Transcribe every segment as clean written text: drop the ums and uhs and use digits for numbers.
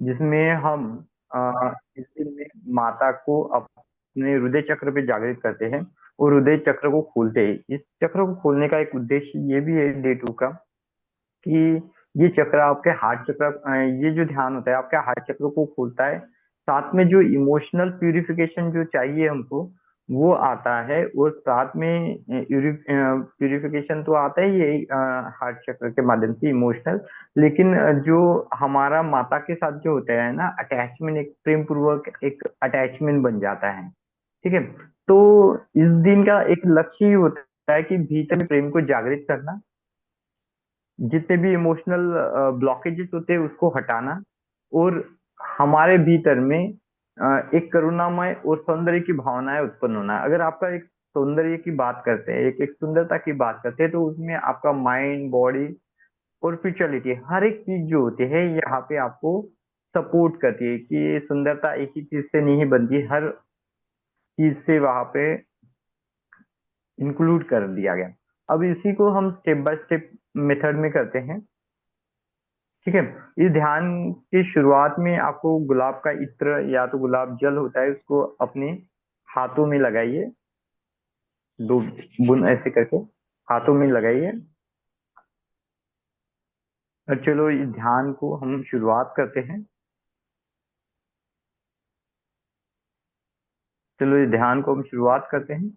जिसमें हम इस दिन में माता को अपने हृदय चक्र पे जागृत करते हैं और हृदय चक्र को खोलते हैं। इस चक्र को खोलने का एक उद्देश्य ये भी है डे 2 का, कि ये चक्र आपके हार्ट चक्र, ये जो ध्यान होता है आपके हार्ट चक्र को खोलता है। साथ में जो इमोशनल प्यूरिफिकेशन जो चाहिए हमको वो आता है, और साथ में प्यूरिफिकेशन तो आता ही है हार्ट चक्र के माध्यम से इमोशनल। लेकिन जो हमारा माता के साथ जो होता है ना अटैचमेंट, एक प्रेम पूर्वक एक अटैचमेंट बन जाता है। ठीक है। तो इस दिन का एक लक्ष्य ही होता है कि भीतर में प्रेम को जागृत करना, जितने भी इमोशनल ब्लॉकेजेस होते हैं उसको हटाना, और हमारे भीतर में एक करुणामय और सौंदर्य की भावनाएं उत्पन्न होना। अगर आपका एक सौंदर्य की बात करते हैं, एक एक सुंदरता की बात करते हैं, तो उसमें आपका माइंड, बॉडी और स्पिरिचुअलिटी, हर एक चीज जो होती है यहाँ पे आपको सपोर्ट करती है, कि ये सुंदरता एक ही चीज से नहीं बनती, हर चीज से वहां पे इंक्लूड कर दिया गया। अब इसी को हम स्टेप बाय स्टेप मेथड में करते हैं। ठीक है। इस ध्यान की शुरुआत में आपको गुलाब का इत्र या तो गुलाब जल होता है उसको अपने हाथों में लगाइए, दो बूंद ऐसे करके हाथों में लगाइए। और चलो इस ध्यान को हम शुरुआत करते हैं। चलो इस ध्यान को हम शुरुआत करते हैं।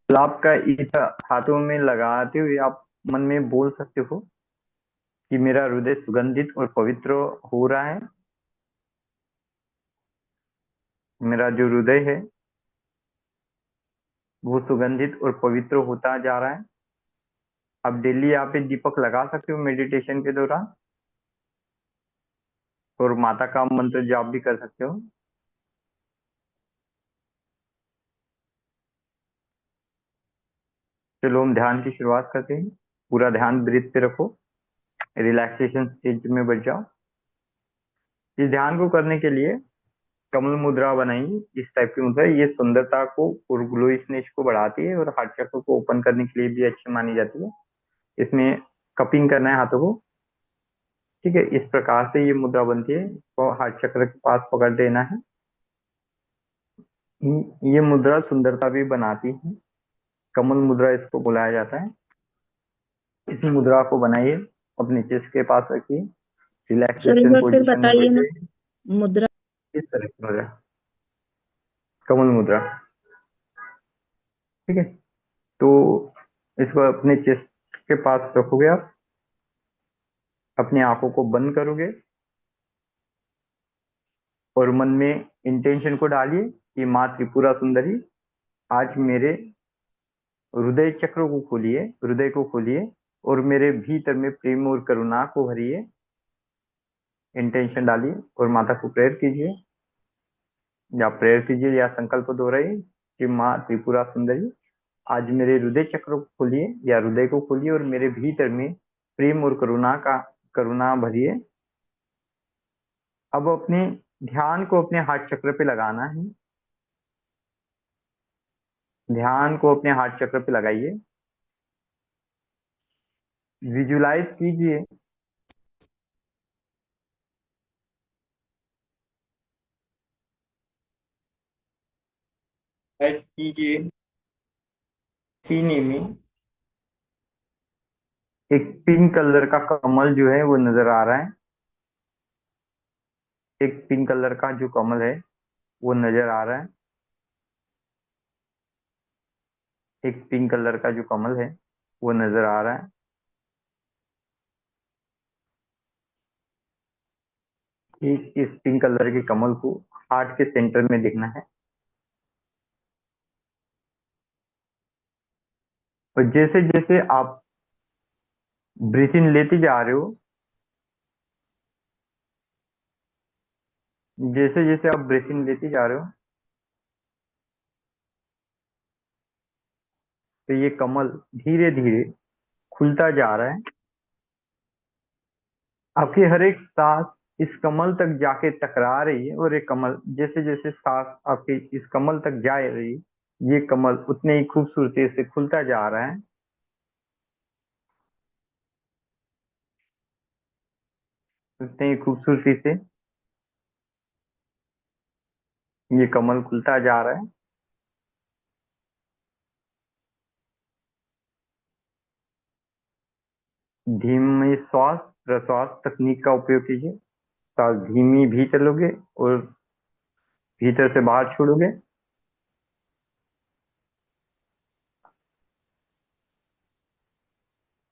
गुलाब का इत्र हाथों में लगाते हुए आप मन में बोल सकते हो कि मेरा हृदय सुगंधित और पवित्र हो रहा है। मेरा जो हृदय है वो सुगंधित और पवित्र होता जा रहा है। आप डेली यहाँ पे दीपक लगा सकते हो मेडिटेशन के दौरान, और माता का मंत्र जाप भी कर सकते हो। चलो हम ध्यान की शुरुआत करते हैं। पूरा ध्यान ब्रीथ पे रखो, रिलैक्सेशन स्टेज में बैठ जाओ। इस ध्यान को करने के लिए कमल मुद्रा बनाइए। इस टाइप की मुद्रा, ये सुंदरता को और ग्लोइसनेस को बढ़ाती है और हार्ट चक्र को ओपन करने के लिए भी अच्छी मानी जाती है। इसमें कपिंग करना है हाथों को। ठीक है, इस प्रकार से ये मुद्रा बनती है, तो हार्ट चक्र के पास पकड़ देना है। ये मुद्रा सुंदरता भी बनाती है, कमल मुद्रा इसको बुलाया जाता है। इस मुद्रा को बनाइए, अपने चेस्ट के पास रखिए, सर एक रिलैक्सेशन बार फिर पोजीशन में बताइए ना, बैठे। मुद्रा। इस तरह की मुद्रा, कमल मुद्रा। ठीक है। तो इसको अपने चेस्ट के पास रखोगे आप, अपनी आंखों को बंद करोगे और मन में इंटेंशन को डालिए कि माँ त्रिपुरा सुंदरी आज मेरे हृदय चक्र को खोलिए, हृदय को खोलिए और मेरे भीतर में प्रेम और करुणा को भरिए। इंटेंशन डालिए और माता को प्रेयर कीजिए, या प्रेयर कीजिए या संकल्प दोहराइए कि माँ त्रिपुरा सुंदरी आज मेरे हृदय चक्र को खोलिए या हृदय को खोलिए और मेरे भीतर में प्रेम और करुणा भरिए। अब अपने ध्यान को अपने हार्ट चक्र पे लगाना है। ध्यान को अपने हार्ट चक्र पे लगाइए। विजुलाइज कीजिए कीजिए सीने में एक पिंक कलर का कमल जो है वो नजर आ रहा है। एक पिंक कलर का जो कमल है वो नजर आ रहा है। एक पिंक कलर का जो कमल है वो नजर आ रहा है। ठीक इस पिंक कलर के कमल को हार्ट के सेंटर में देखना है। और जैसे जैसे आप ब्रीथ इन लेते जा रहे हो, जैसे जैसे आप ब्रीथ इन लेते जा रहे हो, तो ये कमल धीरे धीरे खुलता जा रहा है। आपकी हर एक सांस इस कमल तक जाके टकरा रही है, और ये कमल जैसे जैसे सांस आपके इस कमल तक जा रही, ये कमल उतने ही खूबसूरती से खुलता जा रहा है, उतने ही खूबसूरती से ये कमल खुलता जा रहा है। धीमे श्वास प्रश्वास तकनीक का उपयोग कीजिए। सांस धीमी भीतर लोगे और भीतर से बाहर छोड़ोगे।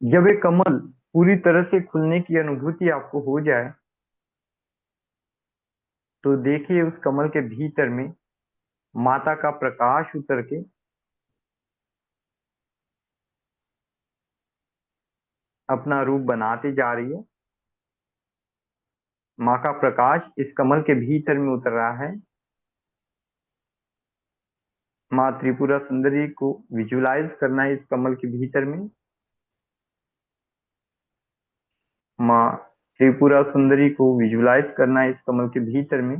जब ये कमल पूरी तरह से खुलने की अनुभूति आपको हो जाए, तो देखिए उस कमल के भीतर में माता का प्रकाश उतर के अपना रूप बनाते जा रही है। माँ का प्रकाश इस कमल के भीतर में उतर रहा है। माँ त्रिपुरा सुंदरी को विजुलाइज करना है इस कमल के भीतर में। माँ त्रिपुरा सुंदरी को विजुलाइज करना है इस कमल के भीतर में।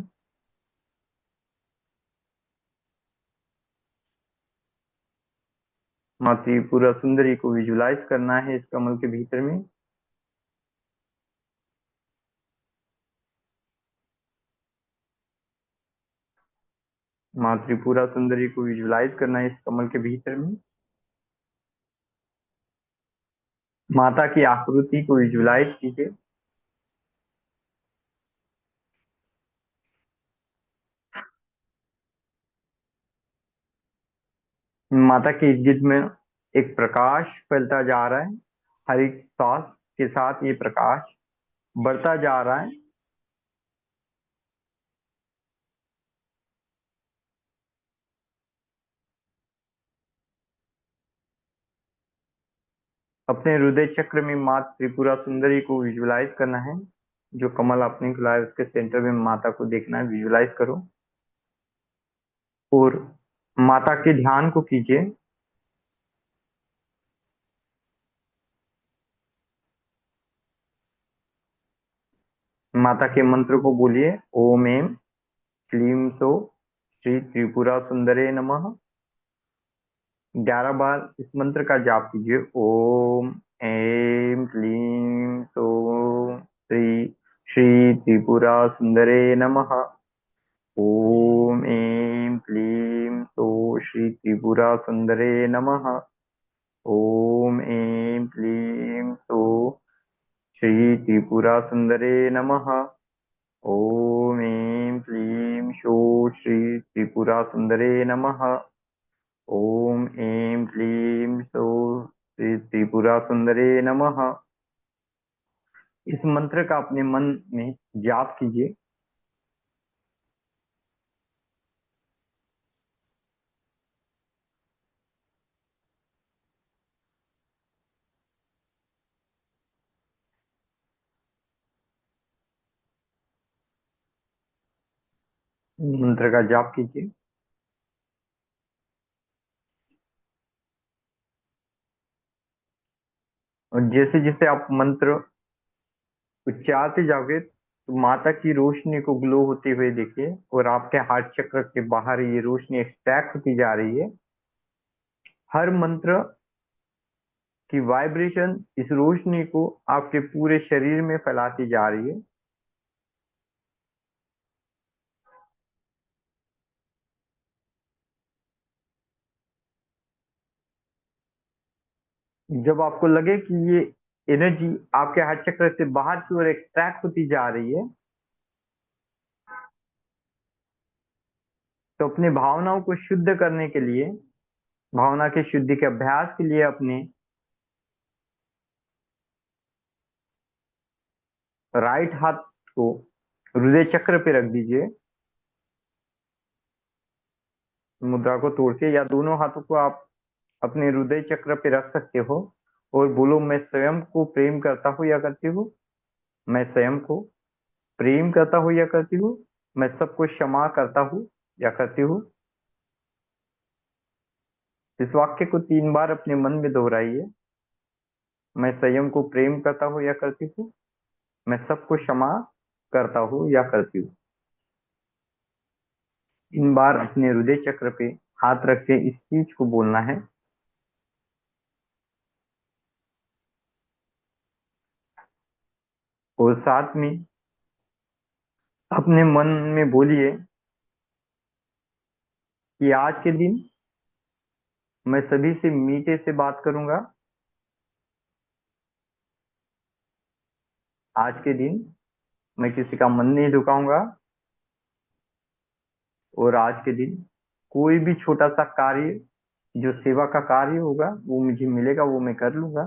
माँ त्रिपुरा सुंदरी को विजुलाइज करना है इस कमल के भीतर में। माँ त्रिपुरा सुंदरी को विजुलाइज करना है इस कमल के भीतर में। माता की आकृति को विजुलाइज कीजिए। माता के इर्द गिर्द में एक प्रकाश फैलता जा रहा है। हर एक सांस के साथ ये प्रकाश बढ़ता जा रहा है। अपने हृदय चक्र में माँ त्रिपुरा सुंदरी को विजुलाइज करना है। जो कमल आपने खिलाया उसके सेंटर में माता को देखना है, विजुलाइज करो और माता के ध्यान को कीजिए। माता के मंत्र को बोलिए, ओम एम क्लीम सो श्री त्रिपुरा सुंदरे नमः। 11 बार इस मंत्र का जाप कीजिए। ओम एम क्लीम सो श्री श्री त्रिपुरा सुंदरे नमः। ओम ऐं क्लीं सो श्री त्रिपुरा सुंदरे नमः। ओम ऐं क्लीं सो श्री त्रिपुरा सुंदरे नमः। ओम ऐं क्लीं सो श्री त्रिपुरा सुंदरे नमः। ओम ऐं क्लीं सो श्री त्रिपुरा सुंदरे नमः। इस मंत्र का अपने मन में जाप कीजिए। मंत्र का जाप कीजिए। और जैसे जैसे आप मंत्र उच्चारते जाओगे तो माता की रोशनी को ग्लो होते हुए देखिए, और आपके हार्ट चक्र के बाहर ये रोशनी एक्सट्रैक्ट होती जा रही है। हर मंत्र की वाइब्रेशन इस रोशनी को आपके पूरे शरीर में फैलाती जा रही है। जब आपको लगे कि ये एनर्जी आपके हार्ट चक्र से बाहर की ओर एक्सट्रैक्ट होती जा रही है, तो अपने भावनाओं को शुद्ध करने के लिए, भावना के शुद्धि के अभ्यास के लिए अपने राइट हाथ को हृदय चक्र पे रख दीजिए, मुद्रा को तोड़ के, या दोनों हाथों को आप अपने हृदय चक्र पे रख सकते हो और बोलो, मैं स्वयं को प्रेम करता हूँ या करती हूँ। मैं स्वयं को प्रेम करता हूँ या करती हूँ। मैं सबको क्षमा करता हूँ या करती हूँ। इस वाक्य को 3 बार अपने मन में दोहराइए। मैं स्वयं को प्रेम करता हूँ या करती हूँ। मैं सबको क्षमा करता हूँ या करती हूँ। इन बार अपने हृदय चक्र पे हाथ रख के इस चीज को बोलना है। और साथ में अपने मन में बोलिए कि आज के दिन मैं सभी से मीठे से बात करूंगा। आज के दिन मैं किसी का मन नहीं दुखाऊंगा। और आज के दिन कोई भी छोटा सा कार्य जो सेवा का कार्य होगा वो मुझे मिलेगा, वो मैं कर लूंगा।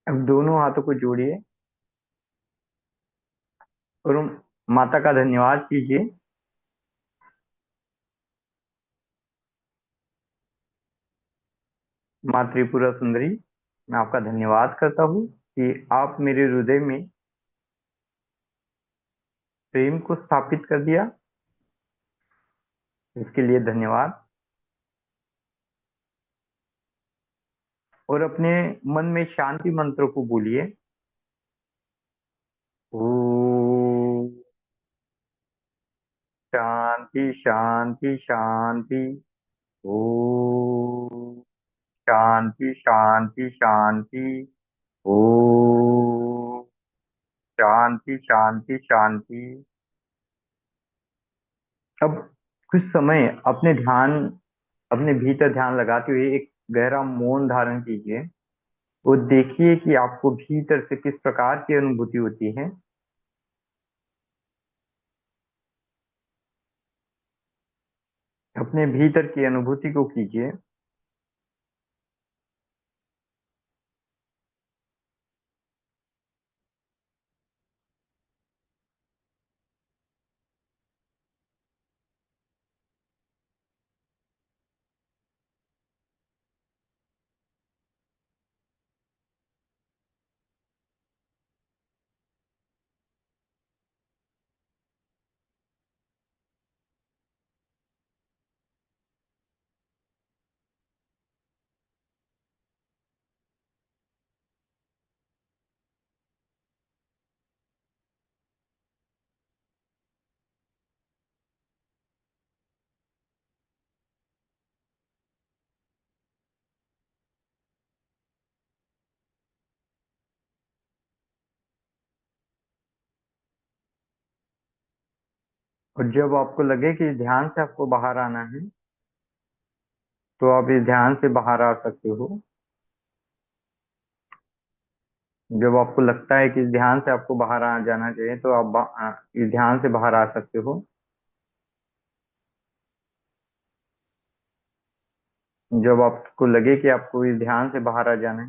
अब दोनों हाथों को जोड़िए और माता का धन्यवाद कीजिए। माँ त्रिपुरा सुंदरी, मैं आपका धन्यवाद करता हूँ कि आप मेरे हृदय में प्रेम को स्थापित कर दिया। इसके लिए धन्यवाद। और अपने मन में शांति मंत्र को बोलिए। ओम शांति शांति शांति। ओम शांति शांति शांति। ओम शांति शांति शांति। अब कुछ समय अपने भीतर ध्यान लगाते हुए एक गहरा मौन धारण कीजिए। वो देखिए कि आपको भीतर से किस प्रकार की अनुभूति होती है। अपने भीतर की अनुभूति को कीजिए। और जब आपको लगे कि इस ध्यान से आपको बाहर आना है तो आप इस ध्यान से बाहर आ सकते हो। जब आपको लगता है कि इस ध्यान से आपको बाहर आ जाना चाहिए तो आप इस ध्यान से बाहर आ सकते हो। जब आपको लगे कि आपको इस ध्यान से बाहर आ जाना है